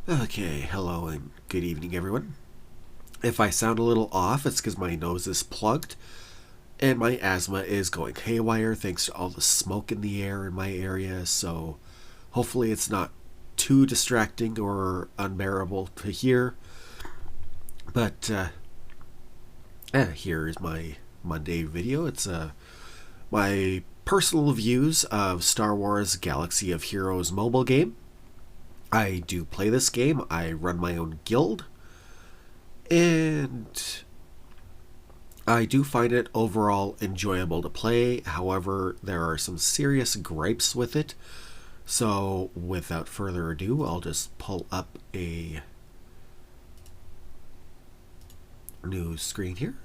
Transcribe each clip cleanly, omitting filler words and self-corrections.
Okay, hello and good evening, everyone. If I sound a little off, it's because my nose is plugged and my asthma is going haywire thanks to all the smoke in the air in my area, so hopefully it's not too distracting or unbearable to hear. But here is my Monday video. It's my personal views of Star Wars Galaxy of Heroes mobile game. I do play this game. I run my own guild. And I do find it overall enjoyable to play. However, there are some serious gripes with it. So, without further ado, I'll just pull up a new screen here.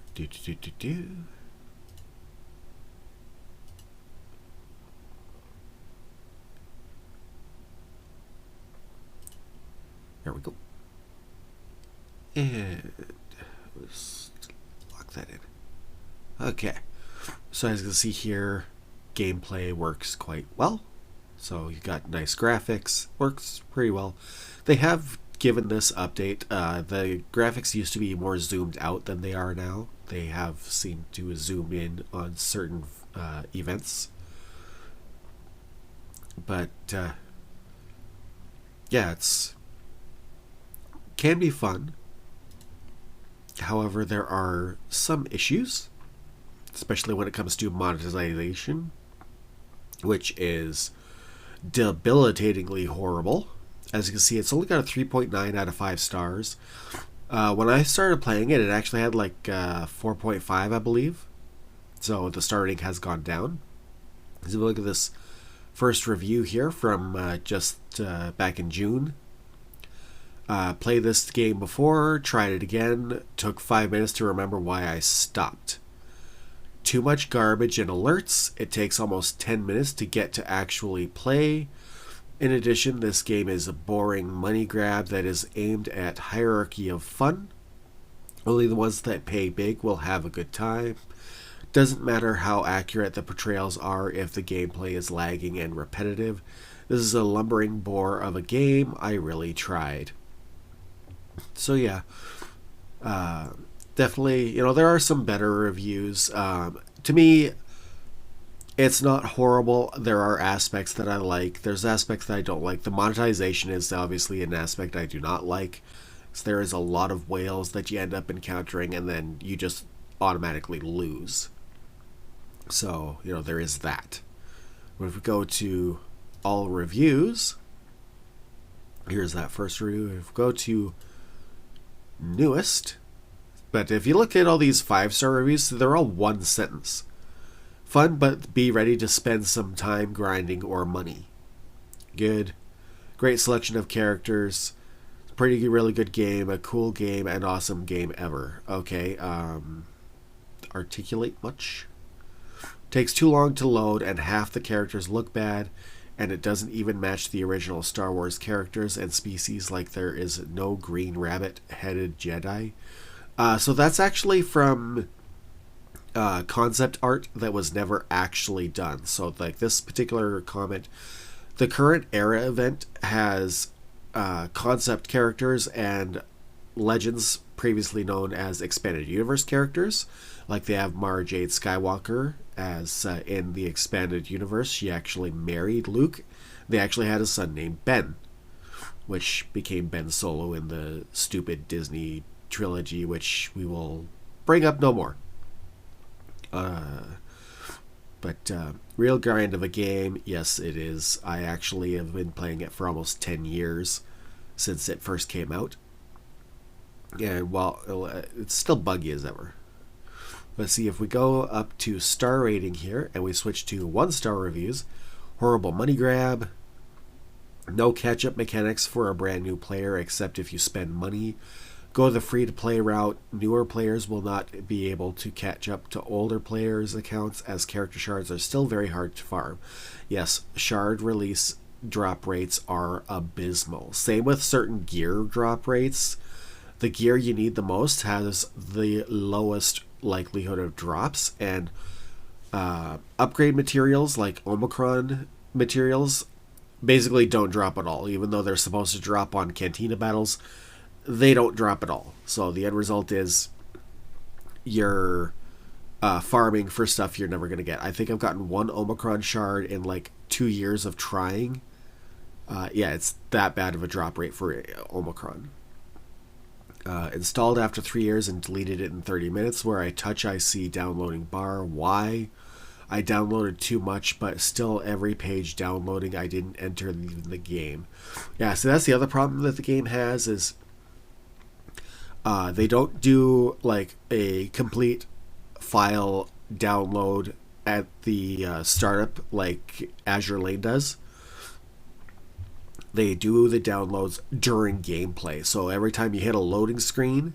There we go. And let's lock that in. Okay. So as you can see here, gameplay works quite well. So you got nice graphics, works pretty well. They have given this update. The graphics used to be more zoomed out than they are now. They have seemed to zoom in on certain events. But yeah, it's can be fun. However, there are some issues, especially when it comes to monetization, which is debilitatingly horrible. As you can see, it's only got a 3.9 out of 5 stars. When I started playing it, it actually had like 4.5, I believe. So the star rating has gone down. So look at this first review here from just back in June. Played this game before, tried it again, took 5 minutes to remember why I stopped. Too much garbage and alerts. It takes almost 10 minutes to get to actually play. In addition, this game is a boring money grab that is aimed at hierarchy of fun. Only the ones that pay big will have a good time. Doesn't matter how accurate the portrayals are if the gameplay is lagging and repetitive. This is a lumbering bore of a game. I really tried. So yeah, definitely, there are some better reviews. To me, it's not horrible. There are aspects that I like. There's aspects that I don't like. The monetization is obviously an aspect I do not like. So there is a lot of whales that you end up encountering and then you just automatically lose. So, there is that. But if we go to all reviews, here's that first review. If we go to newest, but if you look at all these 5-star reviews, they're all one sentence. Fun, but be ready to spend some time grinding or money. Good. Great selection of characters. Pretty really good game, a cool game, and awesome game ever. Okay, articulate much? Takes too long to load and half the characters look bad, and it doesn't even match the original Star Wars characters and species, like there is no green rabbit-headed Jedi. So that's actually from concept art that was never actually done. So like this particular comment, the current era event has concept characters and legends previously known as expanded universe characters. Like they have Mara Jade Skywalker as in the expanded universe. She actually married Luke. They actually had a son named Ben, which became Ben Solo in the stupid Disney trilogy, which we will bring up no more. But real grind of a game, yes it is. I actually have been playing it for almost 10 years since it first came out. And while it's still buggy as ever. Let's see, if we go up to star rating here and we switch to 1-star reviews, horrible money grab, no catch-up mechanics for a brand new player except if you spend money, go the free-to-play route, newer players will not be able to catch up to older players' accounts as character shards are still very hard to farm. Yes, shard release drop rates are abysmal. Same with certain gear drop rates. The gear you need the most has the lowest likelihood of drops, and upgrade materials like Omicron materials basically don't drop at all. Even though they're supposed to drop on Cantina battles, they don't drop at all. So the end result is you're farming for stuff you're never going to get. I think I've gotten one Omicron shard in like 2 years of trying. Yeah, it's that bad of a drop rate for Omicron. Installed after 3 years and deleted it in 30 minutes. Where I touch, I see downloading bar. Why? I downloaded too much, but still every page downloading, I didn't enter the game. Yeah, so that's the other problem that the game has is they don't do like a complete file download at the startup like Azure Lane does. They do the downloads during gameplay. So every time you hit a loading screen,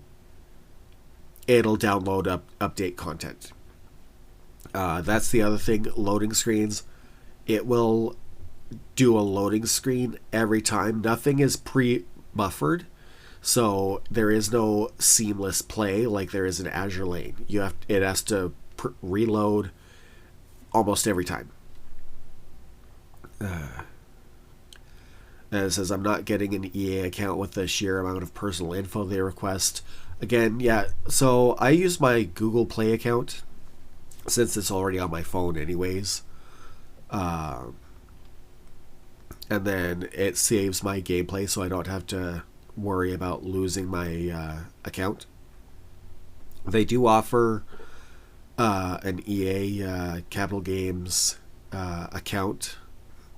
it'll download update content. That's the other thing. Loading screens, it will do a loading screen every time. Nothing is pre-buffered, so there is no seamless play like there is in Azure Lane. It has to reload almost every time. And it says, I'm not getting an EA account with the sheer amount of personal info they request. Again, yeah, so I use my Google Play account since it's already on my phone anyways. And then it saves my gameplay so I don't have to worry about losing my account. They do offer an EA Capital Games account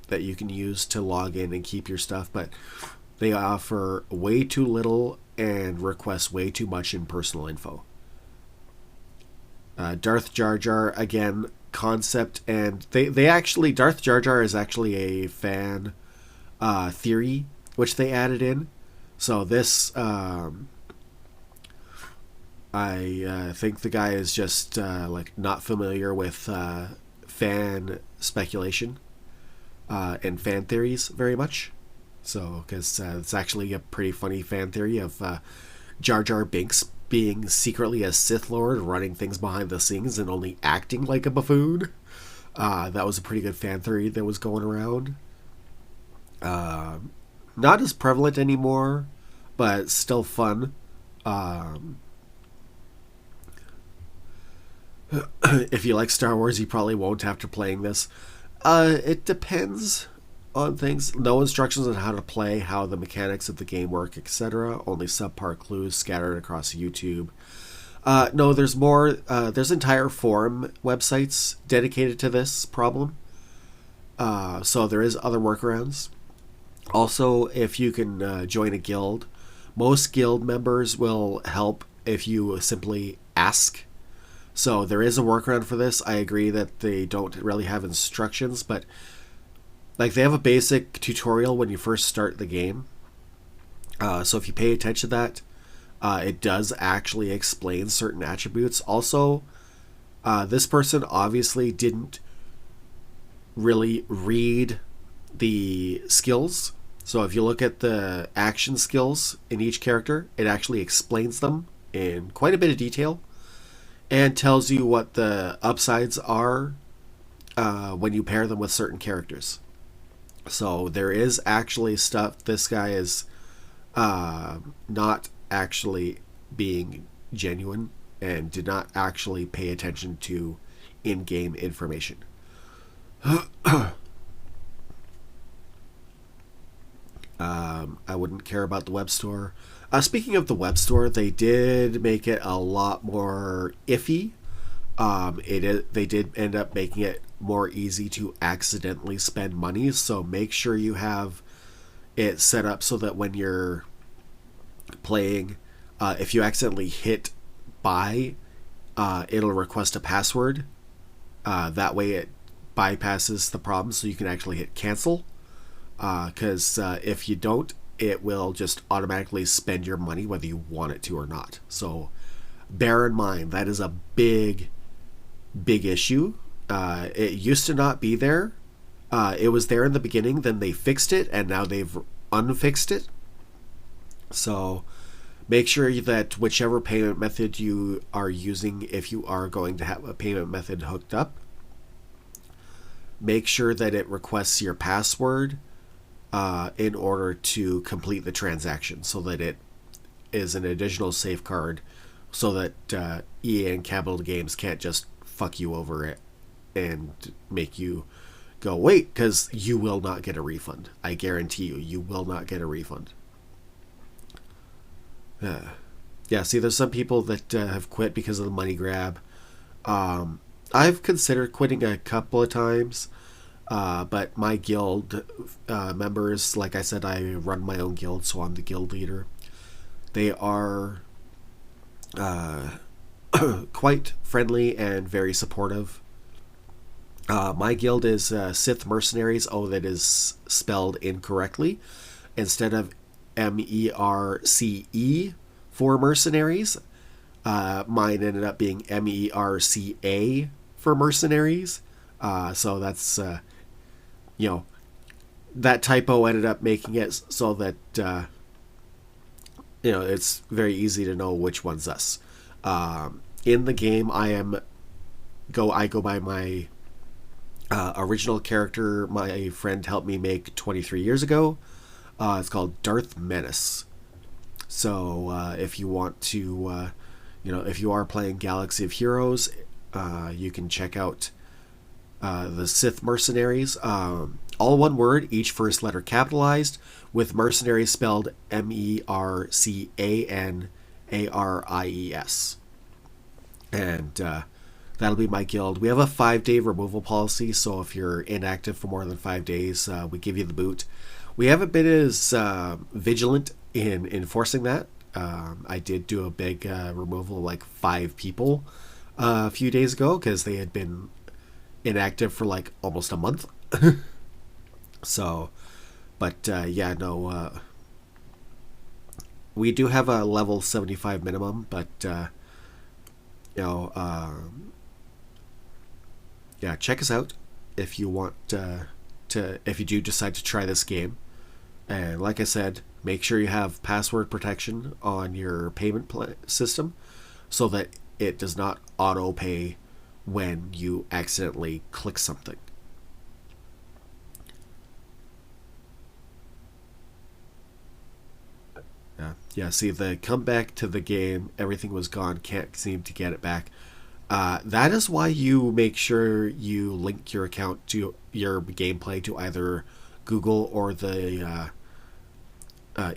that you can use to log in and keep your stuff, but they offer way too little and request way too much in personal info. Darth Jar Jar, again, concept, and they actually, Darth Jar Jar is actually a fan theory which they added in. So this I think the guy is just like not familiar with fan speculation and fan theories very much. So, because it's actually a pretty funny fan theory of Jar Jar Binks being secretly a Sith Lord, running things behind the scenes and only acting like a buffoon. That was a pretty good fan theory that was going around. Not as prevalent anymore, but still fun. If you like Star Wars, you probably won't after playing this. It depends on things. No instructions on how to play, how the mechanics of the game work, etc. Only subpar clues scattered across YouTube. No, there's more. There's entire forum websites dedicated to this problem. So there is other workarounds. Also, if you can join a guild, most guild members will help if you simply ask. So there is a workaround for this. I agree that they don't really have instructions, but like they have a basic tutorial when you first start the game. So if you pay attention to that, it does actually explain certain attributes. Also, this person obviously didn't really read the skills. So if you look at the action skills in each character, it actually explains them in quite a bit of detail and tells you what the upsides are when you pair them with certain characters. So there is actually stuff. This guy is not actually being genuine and did not actually pay attention to in-game information. I wouldn't care about the web store. Speaking of the web store, they did make it a lot more iffy. They did end up making it more easy to accidentally spend money, so make sure you have it set up so that when you're playing, if you accidentally hit buy, it'll request a password. That way it bypasses the problem, so you can actually hit cancel. Because if you don't, it will just automatically spend your money whether you want it to or not. So bear in mind, that is a big issue. It used to not be there. It was there in the beginning, then they fixed it, and now they've unfixed it. So make sure that whichever payment method you are using, if you are going to have a payment method hooked up, make sure that it requests your password in order to complete the transaction, so that it is an additional safeguard, so that EA and Capital Games can't just fuck you over it and make you go, wait, because you will not get a refund. I guarantee you, you will not get a refund. Yeah, see, there's some people that have quit because of the money grab. I've considered quitting a couple of times, but my guild members, like I said, I run my own guild, so I'm the guild leader. They are quite friendly and very supportive. My guild is Sith Mercenaries. Oh, that is spelled incorrectly. Instead of MERCE for mercenaries, mine ended up being MERCA for mercenaries. So that's, that typo ended up making it so that, it's very easy to know which one's us. In the game, I go by my original character my friend helped me make 23 years ago. It's called Darth Menace. So if you want to, if you are playing Galaxy of Heroes, you can check out the Sith Mercenaries. All one word, each first letter capitalized, with mercenaries spelled MERCANARIES. And that'll be my guild. We have a 5-day removal policy, so if you're inactive for more than 5 days, we give you the boot. We haven't been as vigilant in enforcing that. I did do a big removal of like 5 people a few days ago because they had been inactive for like almost a month. So, but we do have a level 75 minimum, but check us out if you want if you do decide to try this game. And like I said, make sure you have password protection on your payment system so that it does not auto pay when you accidentally click something. See, the comeback to the game, everything was gone, can't seem to get it back. That is why you make sure you link your account to your gameplay to either Google or the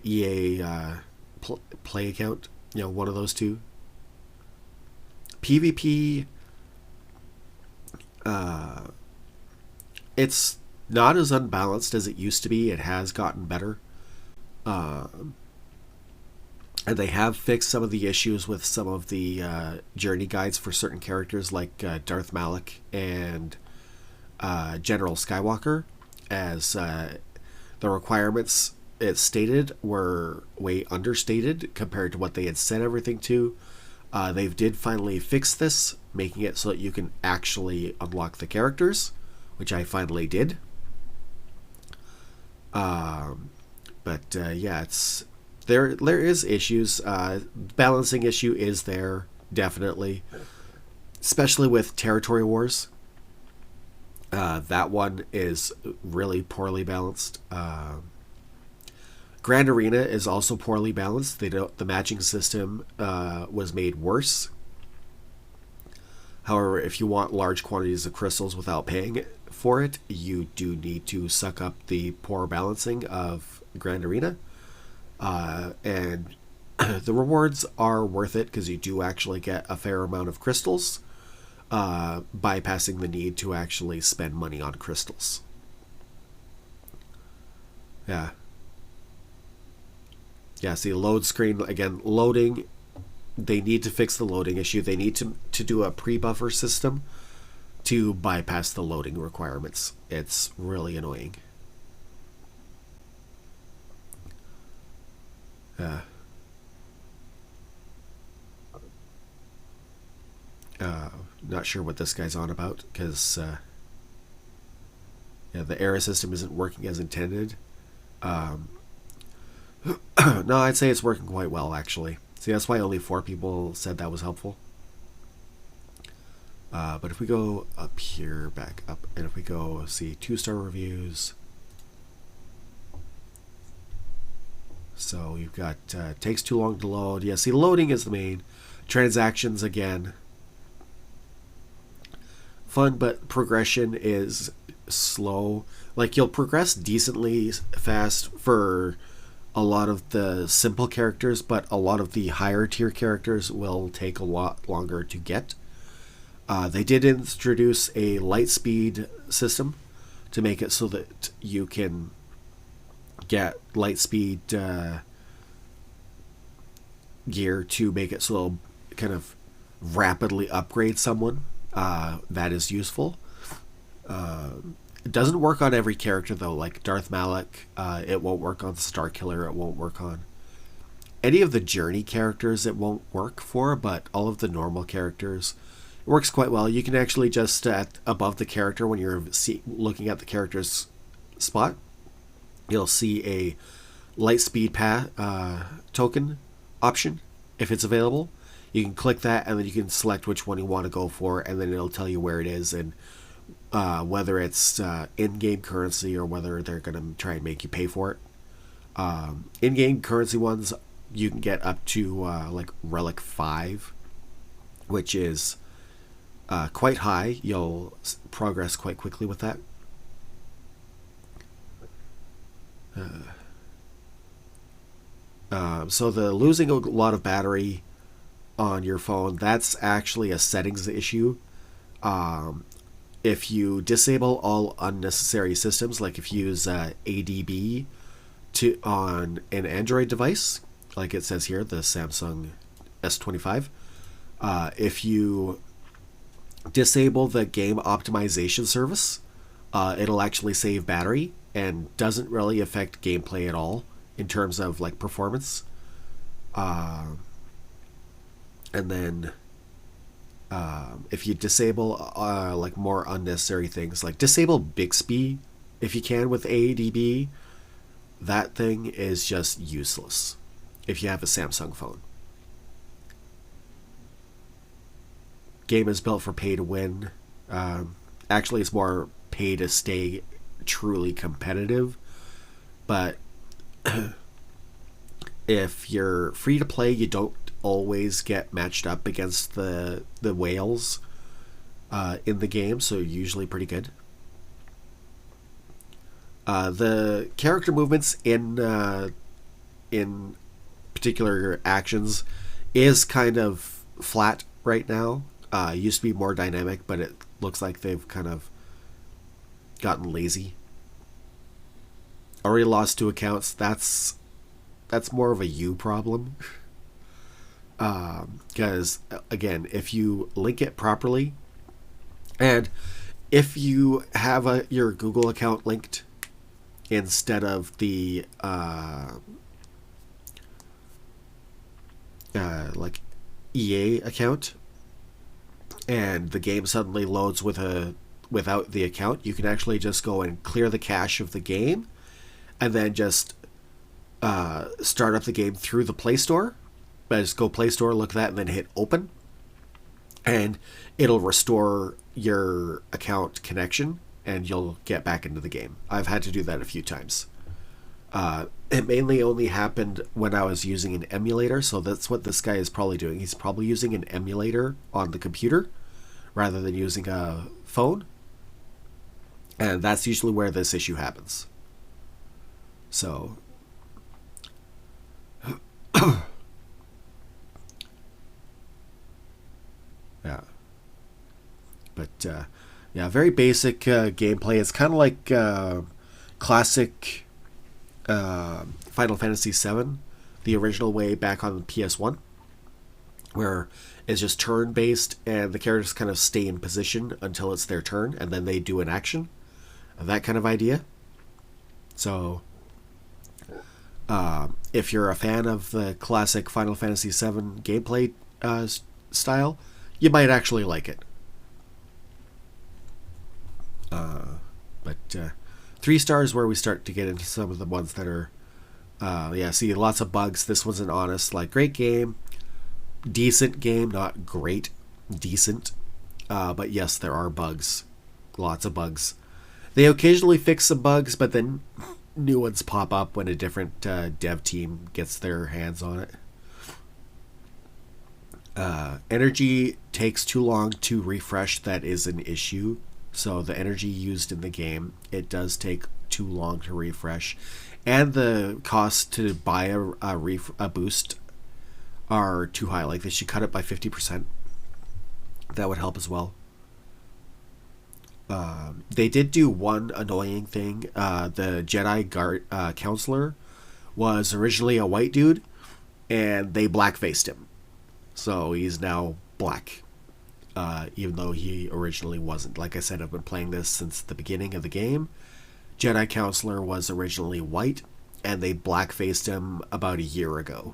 EA Play account. One of those two. PvP, it's not as unbalanced as it used to be. It has gotten better. And they have fixed some of the issues with some of the journey guides for certain characters like Darth Malak and General Skywalker, as the requirements it stated were way understated compared to what they had set everything to. They did finally fix this, making it so that you can actually unlock the characters, which I finally did. It's there is issues. Balancing issue is there, definitely, especially with territory wars. That one is really poorly balanced. Grand Arena is also poorly balanced. The matching system was made worse. However, if you want large quantities of crystals without paying for it, you do need to suck up the poor balancing of Grand Arena. And the rewards are worth it because you do actually get a fair amount of crystals, bypassing the need to actually spend money on crystals. See, load screen, again, loading, they need to fix the loading issue. They need to do a pre-buffer system to bypass the loading requirements. It's really annoying. Not sure what this guy's on about because the error system isn't working as intended. No, I'd say it's working quite well, actually. See, that's why only 4 people said that was helpful. But if we go up here, back up, and if we go see 2-star reviews, So you've got takes too long to load. Yeah, see, loading is the main. Transactions again. Fun, but progression is slow. Like, you'll progress decently fast for a lot of the simple characters, but a lot of the higher tier characters will take a lot longer to get. They did introduce a light speed system to make it so that you can get light speed gear to make it so it'll kind of rapidly upgrade someone. That is useful. It doesn't work on every character though, like Darth Malak. It won't work on Starkiller. It won't work on any of the Journey characters. It won't work for, but all of the normal characters, it works quite well. You can actually just above the character, when you're looking at the character's spot, you'll see a lightspeed token option if it's available. You can click that, and then you can select which one you want to go for, and then it'll tell you where it is and whether it's in-game currency or whether they're going to try and make you pay for it. In-game currency ones you can get up to like Relic 5, which is quite high. You'll progress quite quickly with that. So the losing a lot of battery on your phone, that's actually a settings issue. If you disable all unnecessary systems, like if you use ADB on an Android device, like it says here, the Samsung S25, if you disable the game optimization service, it'll actually save battery and doesn't really affect gameplay at all in terms of like performance. And then if you disable like more unnecessary things, like disable Bixby if you can with ADB, that thing is just useless if you have a Samsung phone. Game is built for pay to win. Actually, it's more pay to stay truly competitive. But if you're free to play, you don't always get matched up against the whales in the game, so usually pretty good. The character movements in particular actions is kind of flat right now. Used to be more dynamic, but it looks like they've kind of gotten lazy. Already lost 2 accounts. That's more of a you problem. Because again, if you link it properly, and if you have your Google account linked instead of the like EA account, and the game suddenly loads without the account, you can actually just go and clear the cache of the game, and then just start up the game through the Play Store. Just go Play Store, look at that, and then hit open, and it'll restore your account connection, and you'll get back into the game. I've had to do that a few times. It mainly only happened when I was using an emulator, so that's what this guy is probably doing. He's probably using an emulator on the computer rather than using a phone, and that's usually where this issue happens. So yeah, but yeah, very basic gameplay. It's kind of like classic Final Fantasy VII, the original way back on PS1, where it's just turn-based and the characters kind of stay in position until it's their turn, and then they do an action. That kind of idea. So if you're a fan of the classic Final Fantasy VII gameplay style, you might actually like it. But 3 stars where we start to get into some of the ones that are yeah, see, lots of bugs. This one's an honest, like, great game, decent game, not great, decent, but yes, there are bugs, lots of bugs. They occasionally fix some bugs, but then new ones pop up when a different dev team gets their hands on it. Energy takes too long to refresh. That is an issue. So the energy used in the game, it does take too long to refresh, and the cost to buy a boost are too high. Like they should cut it by 50%. That would help as well. They did do one annoying thing. The Jedi guard counselor was originally a white dude, and they blackfaced him, so he's now black. Even though he originally wasn't. Like I said, I've been playing this since the beginning of the game. Jedi Counselor was originally white, and they blackfaced him about a year ago.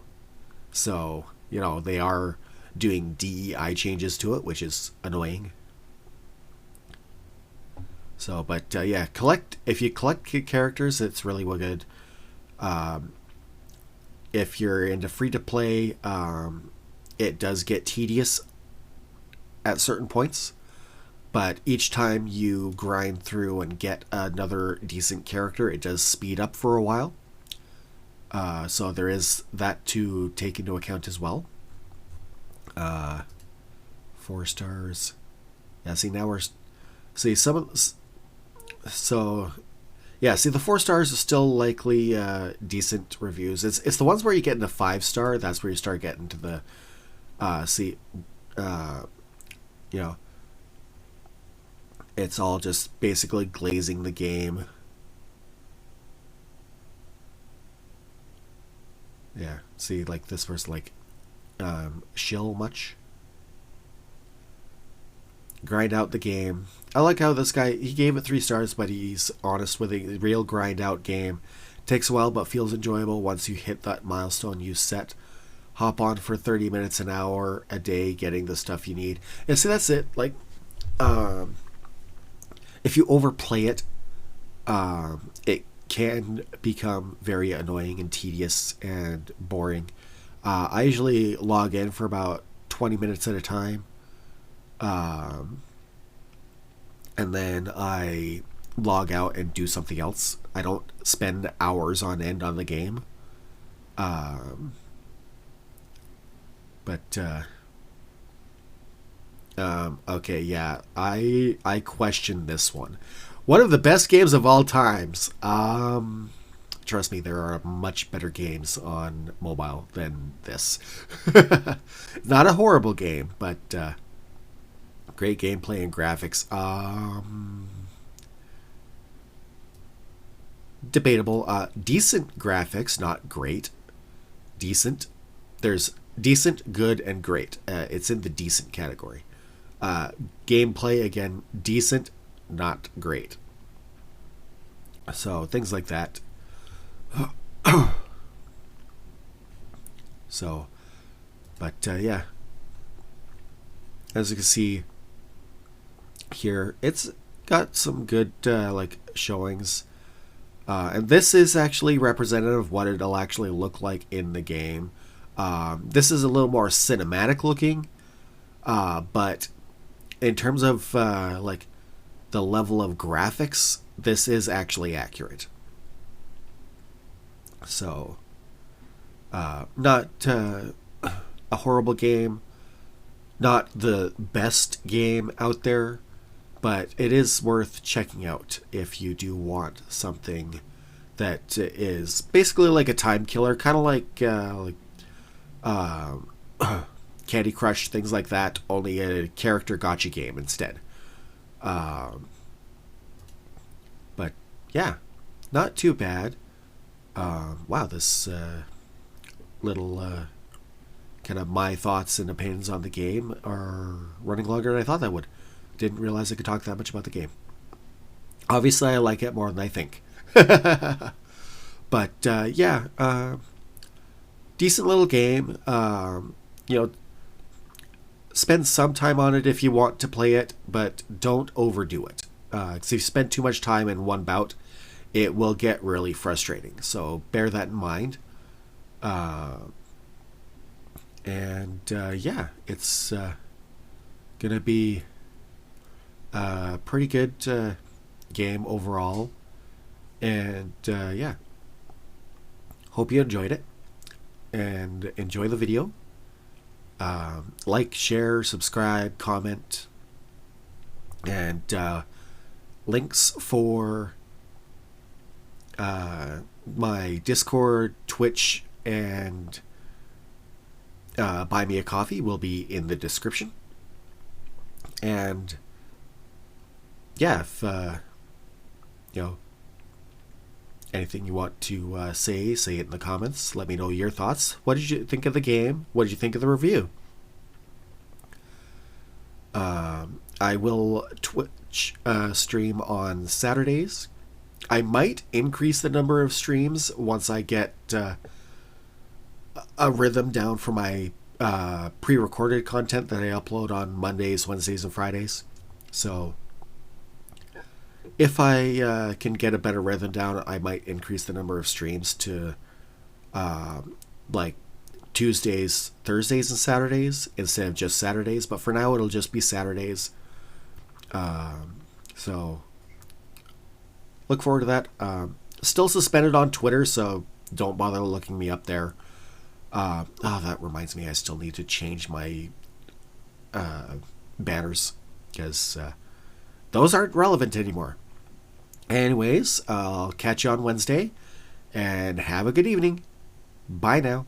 So, they are doing DEI changes to it, which is annoying. So, but yeah, if you collect characters, it's really good. If you're into free-to-play, it does get tedious at certain points, but each time you grind through and get another decent character, it does speed up for a while. So there is that to take into account as well. 4 stars. Yeah, see, now see some of so yeah, see, the 4 stars is still likely decent reviews. It's the ones where you get into 5-star, that's where you start getting to the it's all just basically glazing the game. Yeah, see, like this was like shill much. Grind out the game. I like how this guy, he gave it 3 stars, but he's honest with it. Real grind out game. Takes a while, but feels enjoyable once you hit that milestone you set. Hop on for 30 minutes, an hour a day, getting the stuff you need. And see, that's it. Like, if you overplay it, it can become very annoying and tedious and boring. I usually log in for about 20 minutes at a time. And then I log out and do something else. I don't spend hours on end on the game. Okay, yeah, I question this one. One of the best games of all times. Trust me, there are much better games on mobile than this. Not a horrible game, but great gameplay and graphics. Debatable. Decent graphics, not great. Decent. There's decent, good, and great. It's in the decent category. Gameplay, again, decent, not great. So things like that. So, but yeah, as you can see here, it's got some good like showings, and this is actually representative of what it'll actually look like in the game. This is a little more cinematic looking, but in terms of like the level of graphics, this is actually accurate. So, not a horrible game, not the best game out there, but it is worth checking out if you do want something that is basically like a time killer, kind of like Candy Crush, things like that, only a character gacha game instead. But yeah, not too bad. Wow, this little kind of my thoughts and opinions on the game are running longer than I thought that would. Didn't realize I could talk that much about the game. Obviously, I like it more than I think. But yeah, decent little game. Spend some time on it if you want to play it, but don't overdo it. Because if you spend too much time in one bout, it will get really frustrating. So bear that in mind. Yeah, it's gonna be a pretty good game overall. And yeah, hope you enjoyed it and enjoy the video. Like, share, subscribe, comment, and links for my Discord, Twitch, and Buy Me a Coffee will be in the description. And yeah, if anything you want to say it in the comments. Let me know your thoughts. What did you think of the game? What did you think of the review? I will Twitch stream on Saturdays. I might increase the number of streams once I get a rhythm down for my pre-recorded content that I upload on Mondays, Wednesdays, and Fridays. So if I can get a better rhythm down, I might increase the number of streams to like Tuesdays, Thursdays, and Saturdays instead of just Saturdays. But for now, it'll just be Saturdays. So look forward to that. Still suspended on Twitter, so don't bother looking me up there. That reminds me, I still need to change my banners because those aren't relevant anymore. Anyways, I'll catch you on Wednesday, and have a good evening. Bye now.